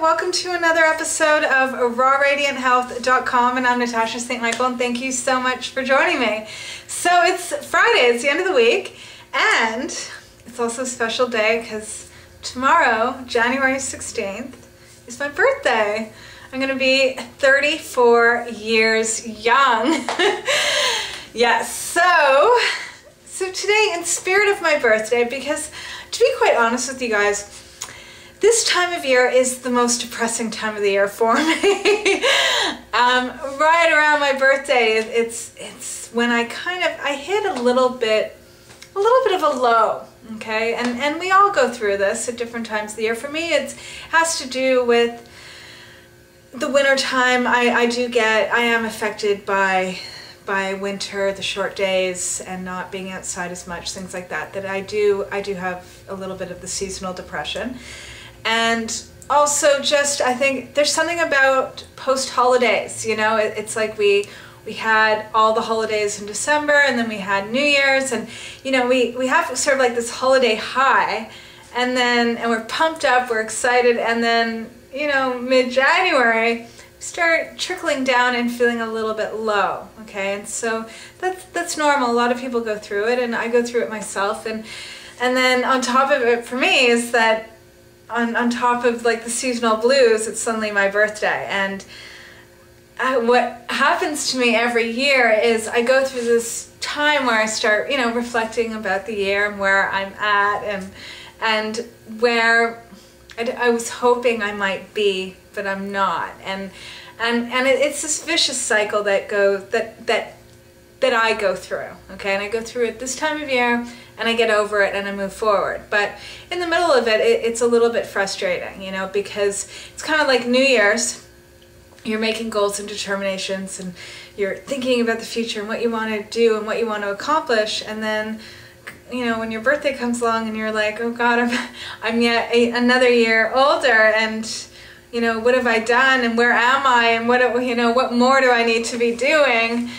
Welcome to another episode of rawradianthealth.com, and I'm Natasha St. Michael, and thank you so much for joining me. So it's Friday, it's the end of the week, and it's also a special day because tomorrow, January 16th, is my birthday. I'm going to be 34 years young. Yes, so today, in spirit of my birthday, because to be quite honest with you guys, this time of year is the most depressing time of the year for me. Right around my birthday, it's when I hit a little bit of a low, okay? And we all go through this at different times of the year. For me, it has to do with the winter time. I am affected by winter, the short days, and not being outside as much, things like that. That I do have a little bit of the seasonal depression. And also just, I think there's something about post-holidays, you know, it's like we had all the holidays in December, and then we had New Year's, and, you know, we have sort of like this holiday high, and we're pumped up, we're excited, and then, you know, mid-January, start trickling down and feeling a little bit low, okay? And so that's normal. A lot of people go through it, and I go through it myself, and then on top of it for me is that on top of like the seasonal blues, it's suddenly my birthday. And what happens to me every year is I go through this time where I start, you know, reflecting about the year and where I'm at and where I was hoping I might be, but I'm not. And it's this vicious cycle that I go through, okay? And I go through it this time of year, and I get over it and I move forward. But in the middle of it, it's a little bit frustrating, you know, because it's kind of like New Year's. You're making goals and determinations, and you're thinking about the future and what you want to do and what you want to accomplish. And then, you know, when your birthday comes along and you're like, oh God, I'm yet another year older, and, you know, what have I done, and where am I, and what more do I need to be doing?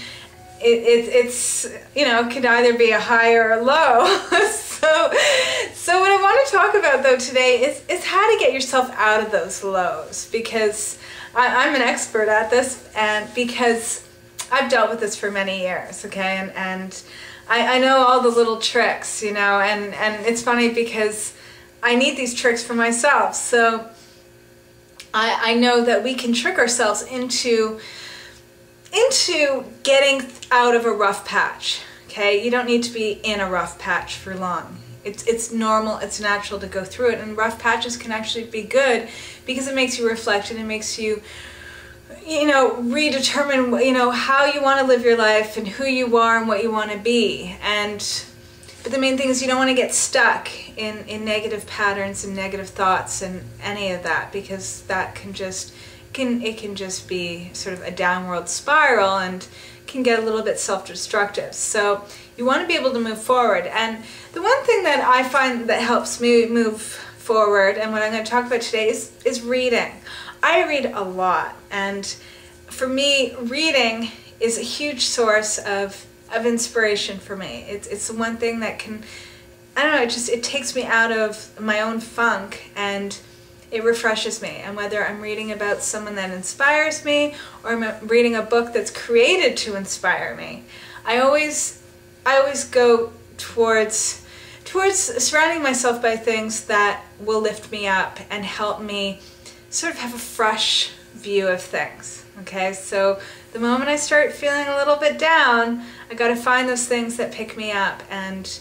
It's you know, could either be a high or a low. so what I want to talk about though today is how to get yourself out of those lows, because I'm an expert at this, and because I've dealt with this for many years, okay, and I know all the little tricks, you know, and it's funny because I need these tricks for myself. So I know that we can trick ourselves into getting out of a rough patch, okay? You don't need to be in a rough patch for long. It's normal, it's natural to go through it, and rough patches can actually be good because it makes you reflect, and it makes you, you know, redetermine, you know, how you want to live your life and who you are and what you want to be. But the main thing is you don't want to get stuck in negative patterns and negative thoughts and any of that, because that can just be sort of a downward spiral and can get a little bit self-destructive. So you want to be able to move forward. And the one thing that I find that helps me move forward, and what I'm going to talk about today, is reading. I read a lot, and for me, reading is a huge source of inspiration for me. It's the one thing that can, I don't know, it takes me out of my own funk, and it refreshes me. And whether I'm reading about someone that inspires me, or I'm reading a book that's created to inspire me, I always go towards surrounding myself by things that will lift me up and help me sort of have a fresh view of things, okay? So the moment I start feeling a little bit down, I gotta find those things that pick me up and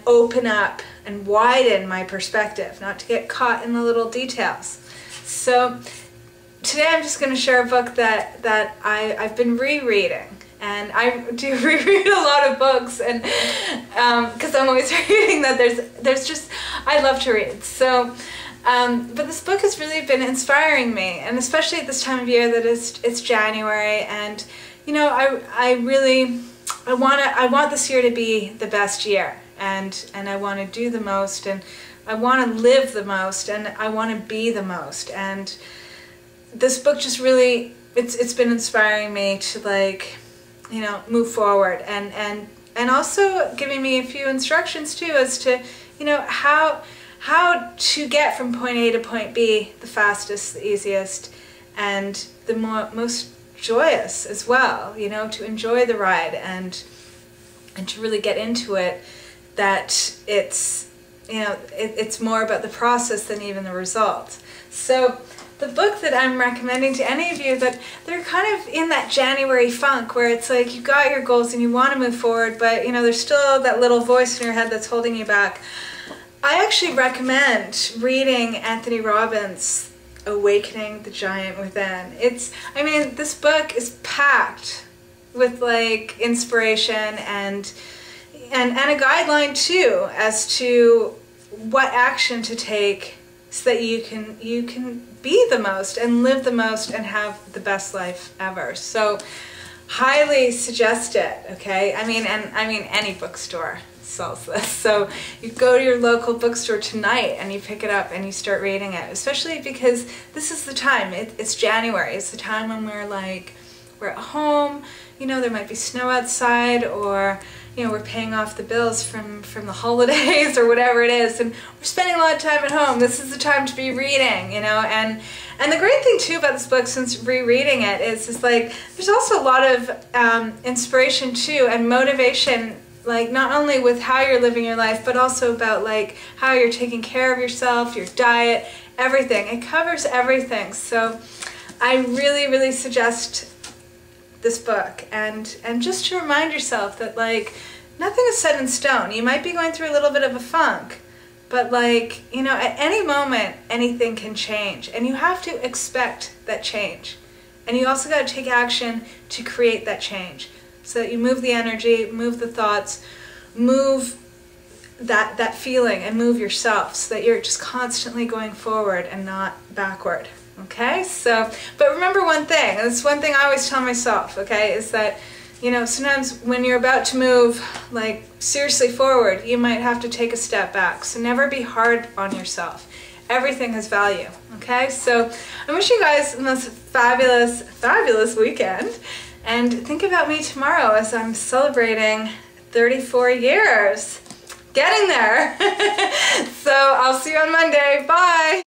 open up and widen my perspective, not to get caught in the little details. So today I'm just going to share a book that I've been rereading, and I do reread a lot of books, and because I'm always reading that there's just, I love to read. So but this book has really been inspiring me, and especially at this time of year that it's January, and you know, I want this year to be the best year. And I want to do the most, and I want to live the most, and I want to be the most. And this book just really, it's been inspiring me to, like, you know, move forward and and also giving me a few instructions too as to, you know, how to get from point A to point B the fastest, the easiest, and the most joyous as well, you know, to enjoy the ride and to really get into it, that it's, you know, it's more about the process than even the result. So the book that I'm recommending to any of you that they're kind of in that January funk where it's like you got your goals and you want to move forward, but you know there's still that little voice in your head that's holding you back, I actually recommend reading Anthony Robbins' Awakening the Giant Within. I mean, this book is packed with like inspiration and a guideline too as to what action to take so that you can be the most and live the most and have the best life ever. So highly suggest it, okay? I mean any bookstore sells this. So you go to your local bookstore tonight and you pick it up and you start reading it, especially because this is the time. It's January. It's the time when we're at home, you know, there might be snow outside, or you know, we're paying off the bills from the holidays or whatever it is, and we're spending a lot of time at home. This is the time to be reading, you know, and the great thing too about this book, since rereading it, is like there's also a lot of inspiration too and motivation, like not only with how you're living your life, but also about like how you're taking care of yourself, your diet, everything. It covers everything. So I really, really suggest this book, and just to remind yourself that like nothing is set in stone. You might be going through a little bit of a funk, but like, you know, at any moment anything can change, and you have to expect that change, and you also got to take action to create that change so that you move the energy, move the thoughts, move that feeling, and move yourself so that you're just constantly going forward and not backward. Okay, so, but remember one thing, and it's one thing I always tell myself, okay, is that, you know, sometimes when you're about to move, like, seriously forward, you might have to take a step back. So never be hard on yourself. Everything has value, okay? So I wish you guys the most fabulous, fabulous weekend, and think about me tomorrow as I'm celebrating 34 years. Getting there. So I'll see you on Monday. Bye.